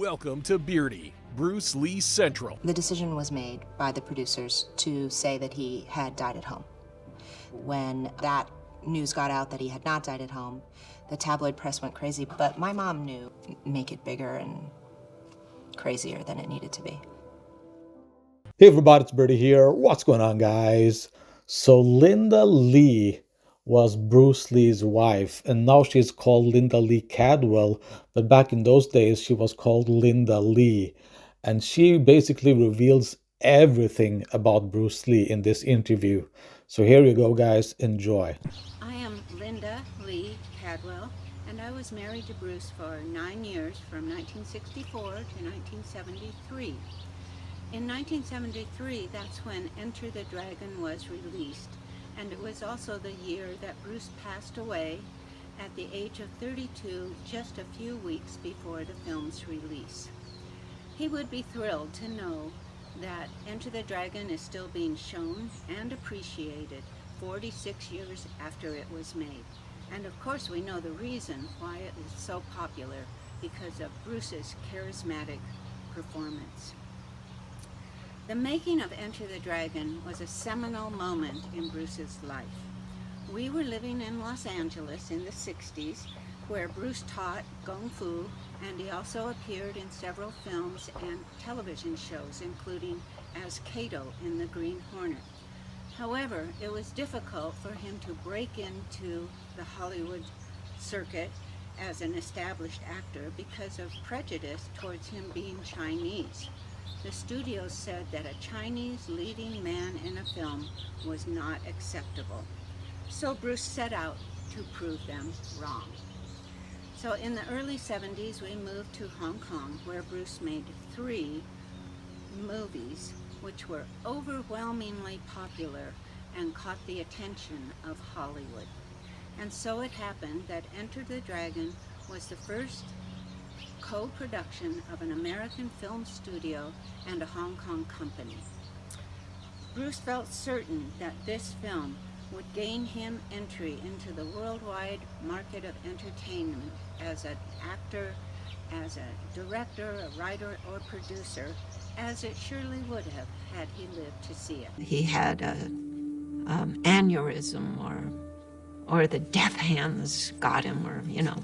Welcome to Beardy, Bruce Lee Central. The decision was made by the producers to say that he had died at home. When that news got out that he had not died at home, the tabloid press went crazy, but my mom knew, make it bigger and crazier than it needed to be. Hey everybody, it's Beardy here. What's going on, guys? So Linda Lee was Bruce Lee's wife, and now she's called Linda Lee Cadwell, but back in those days she was called Linda Lee, and she basically reveals everything about Bruce Lee in this interview. So here you go, guys, enjoy. I am Linda Lee Cadwell, and I was married to Bruce for 9 years, from 1964 to 1973. In 1973, that's when Enter the Dragon was released, and it was also the year that Bruce passed away at the age of 32, just a few weeks before the film's release. He would be thrilled to know that Enter the Dragon is still being shown and appreciated 46 years after it was made. And of course we know the reason why it is so popular, because of Bruce's charismatic performance. The making of Enter the Dragon was a seminal moment in Bruce's life. We were living in Los Angeles in the 60s, where Bruce taught Kung Fu, and he also appeared in several films and television shows, including as Kato in The Green Hornet. However, it was difficult for him to break into the Hollywood circuit as an established actor because of prejudice towards him being Chinese. The studios said that a Chinese leading man in a film was not acceptable. So Bruce set out to prove them wrong. So in the early 70s, we moved to Hong Kong, where Bruce made 3 movies which were overwhelmingly popular and caught the attention of Hollywood. And so it happened that Enter the Dragon was the first co-production of an American film studio and a Hong Kong company. Bruce felt certain that this film would gain him entry into the worldwide market of entertainment as an actor, as a director, a writer, or producer, as it surely would have had he lived to see it. He had an aneurysm, or the death hands got him, or, you know.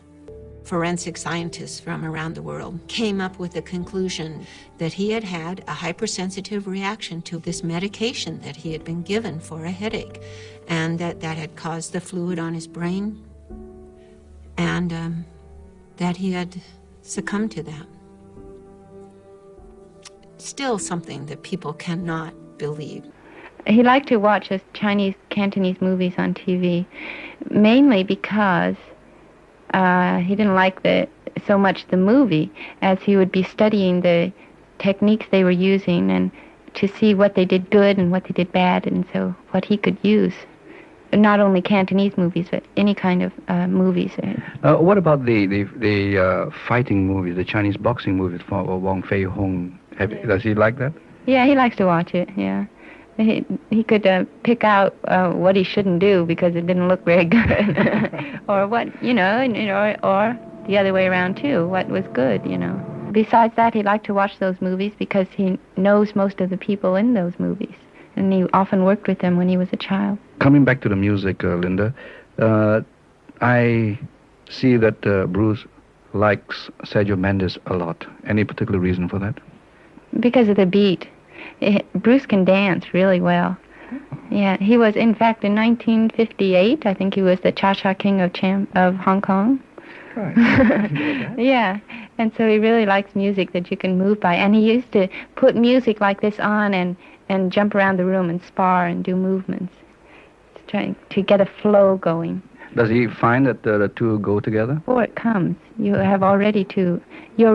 Forensic scientists from around the world came up with the conclusion that he had had a hypersensitive reaction to this medication that he had been given for a headache, and that had caused the fluid on his brain, and that he had succumbed to that. Still something that people cannot believe. He liked to watch his Chinese, Cantonese movies on TV, mainly because he didn't like so much the movie, as he would be studying the techniques they were using and to see what they did good and what they did bad, and so what he could use. Not only Cantonese movies, but any kind of movies. What about the fighting movies, the Chinese boxing movies for Wong Fei-hung? Does he like that? Yeah, he likes to watch it, yeah. He could pick out what he shouldn't do because it didn't look very good, or what, or the other way around too, what was good, Besides that, he liked to watch those movies because he knows most of the people in those movies, and he often worked with them when he was a child. Coming back to the music, Linda, I see that Bruce likes Sergio Mendes a lot. Any particular reason for that? Because of the beat. Bruce can dance really well. Yeah, he was, in fact, in 1958, I think he was the Cha-Cha King of Hong Kong. Right. Yeah, and so he really likes music that you can move by. And he used to put music like this on and jump around the room and spar and do movements, trying to get a flow going. Does he find that the two go together? Before it comes, you have already to, your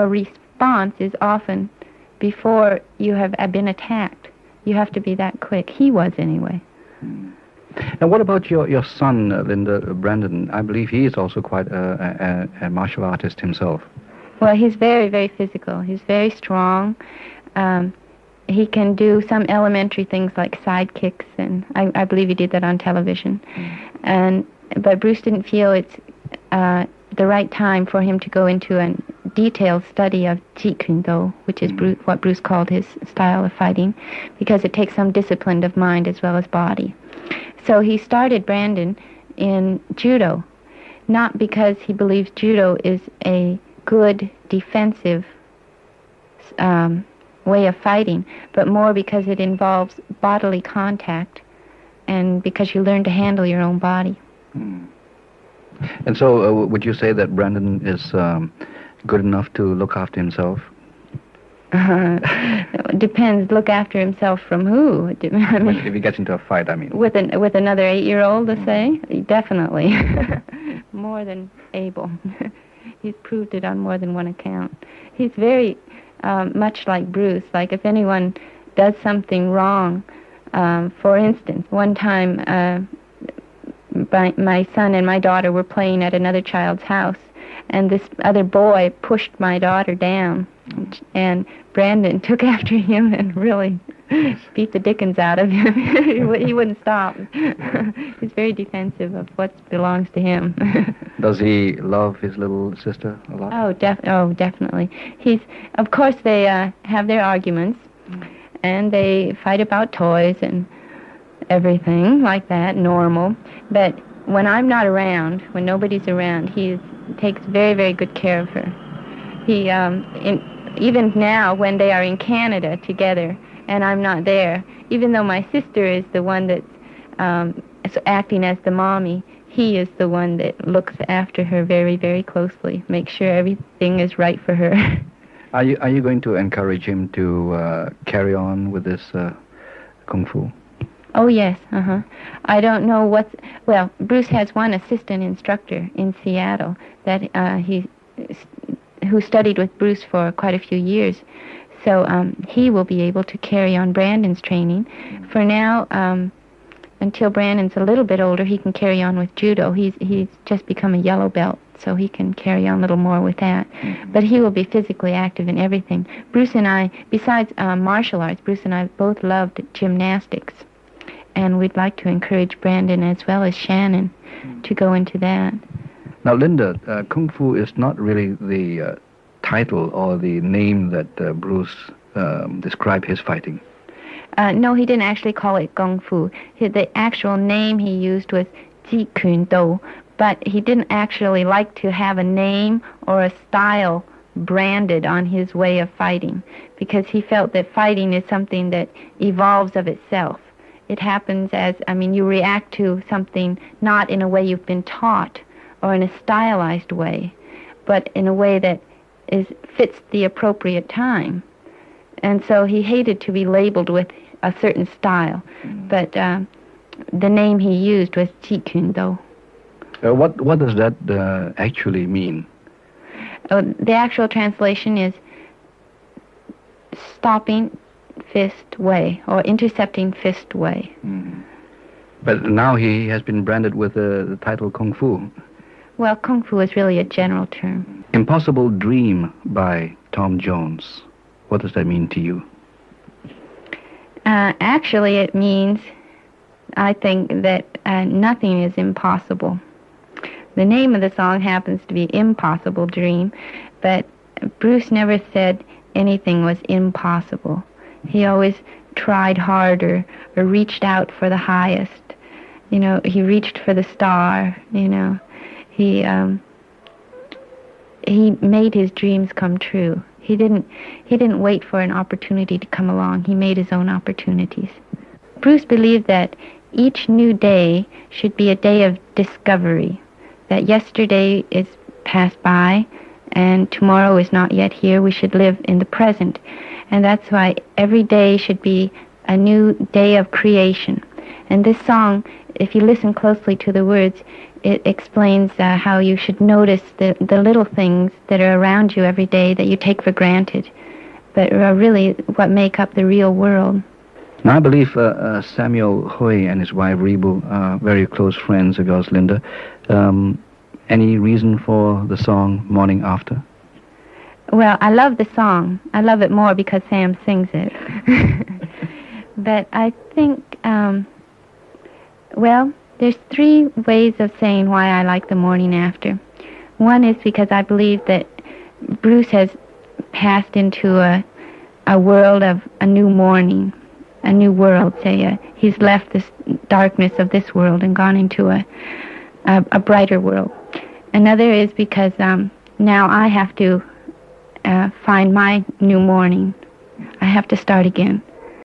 response is often before you have been attacked. You have to be that quick. He was, anyway. And what about your son, Linda, Brandon? I believe he is also quite a martial artist himself. Well, he's very, very physical. He's very strong. He can do some elementary things like side kicks, and I believe he did that on television. But Bruce didn't feel it's the right time for him to go into detailed study of 𝘽𝙧𝙪𝙘𝙧, which is what Bruce called his style of fighting, because it takes some discipline of mind as well as body. So he started Brandon in judo, not because he believes judo is a good defensive way of fighting, but more because it involves bodily contact and because you learn to handle your own body. And so would you say that Brandon is good enough to look after himself? Depends. Look after himself from who? I mean, if he gets into a fight, I mean. With another 8-year-old, to say? Definitely. More than able. He's proved it on more than one account. He's very much like Bruce. Like if anyone does something wrong, for instance, one time my son and my daughter were playing at another child's house, and this other boy pushed my daughter down, and Brandon took after him and really beat the dickens out of him. He wouldn't stop. He's very defensive of what belongs to him. Does he love his little sister a lot? Oh, definitely. Of course, they have their arguments, and they fight about toys and everything like that, normal. But when I'm not around, when nobody's around, he takes very, very good care of her. He, even now, when they are in Canada together, and I'm not there, even though my sister is the one that's acting as the mommy, he is the one that looks after her very, very closely, makes sure everything is right for her. Are you going to encourage him to carry on with this kung fu? Oh, yes, I don't know well, Bruce has one assistant instructor in Seattle that who studied with Bruce for quite a few years. So he will be able to carry on Brandon's training. For now, until Brandon's a little bit older, he can carry on with judo. He's just become a yellow belt, so he can carry on a little more with that. But he will be physically active in everything. Bruce and I, besides martial arts, Bruce and I both loved gymnastics. And we'd like to encourage Brandon as well as Shannon to go into that. Now, Linda, Kung Fu is not really the title or the name that Bruce described his fighting. No, he didn't actually call it Kung Fu. The actual name he used was 𝘽𝙧𝙪𝙘𝙧, but he didn't actually like to have a name or a style branded on his way of fighting, because he felt that fighting is something that evolves of itself. It happens you react to something not in a way you've been taught or in a stylized way, but in a way that fits the appropriate time. And so he hated to be labeled with a certain style, but the name he used was 𝘽𝙧𝙪𝙘𝙧. What does that actually mean? The actual translation is stopping fist way, or intercepting fist way. But now he has been branded with the title Kung Fu. Well, Kung Fu is really a general term. Impossible Dream by Tom Jones. What does that mean to you? Actually, it means, I think, that nothing is impossible. The name of the song happens to be Impossible Dream, but Bruce never said anything was impossible. He always tried harder or reached out for the highest. He reached for the star, He made his dreams come true. He didn't wait for an opportunity to come along. He made his own opportunities. Bruce believed that each new day should be a day of discovery, that yesterday is passed by and tomorrow is not yet here. We should live in the present. And that's why every day should be a new day of creation. And this song, if you listen closely to the words, it explains how you should notice the little things that are around you every day that you take for granted, but are really what make up the real world. Now, I believe Samuel Hui and his wife Rebu are very close friends of yours, Linda. Any reason for the song Morning After? Well, I love the song. I love it more because Sam sings it. But I think, there's 3 ways of saying why I like the Morning After. One is because I believe that Bruce has passed into a world of a new morning, a new world, say. He's left this darkness of this world and gone into a brighter world. Another is because now I have to find my new morning. I have to start again.